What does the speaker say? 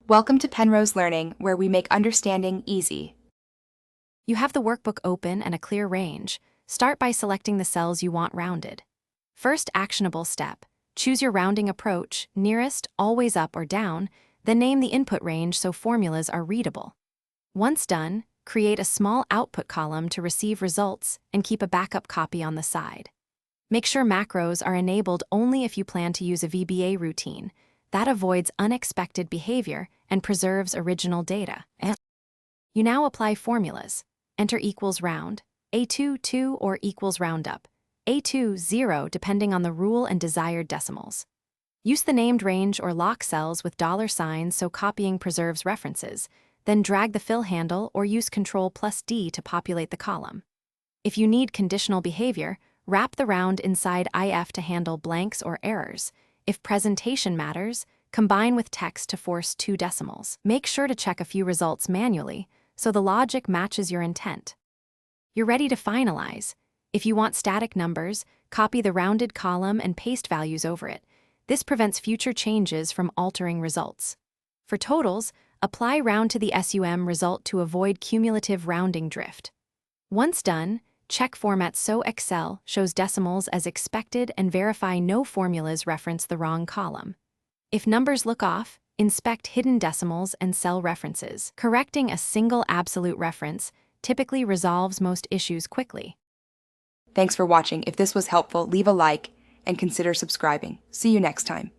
Welcome to Penrose Learning, where we make understanding easy. You have the workbook open and a clear range. Start by selecting the cells you want rounded. First actionable step, choose your rounding approach, nearest, always up or down, then name the input range so formulas are readable. Once done, create a small output column to receive results and keep a backup copy on the side. Make sure macros are enabled only if you plan to use a VBA routine. That avoids unexpected behavior and preserves original data. You now apply formulas. Enter equals round, A2 2 or equals roundup, A2 0 depending on the rule and desired decimals. Use the named range or lock cells with $signs so copying preserves references, then drag the fill handle or use Ctrl+D to populate the column. If you need conditional behavior, wrap the round inside IF to handle blanks or errors. If presentation matters, combine with text to force 2 decimals. Make sure to check a few results manually so the logic matches your intent. You're ready to finalize. If you want static numbers, copy the rounded column and paste values over it. This prevents future changes from altering results. For totals, apply round to the SUM result to avoid cumulative rounding drift. Once done, check format so Excel shows decimals as expected and verify no formulas reference the wrong column. If numbers look off, inspect hidden decimals and cell references. Correcting a single absolute reference typically resolves most issues quickly. Thanks for watching. If this was helpful, leave a like and consider subscribing. See you next time.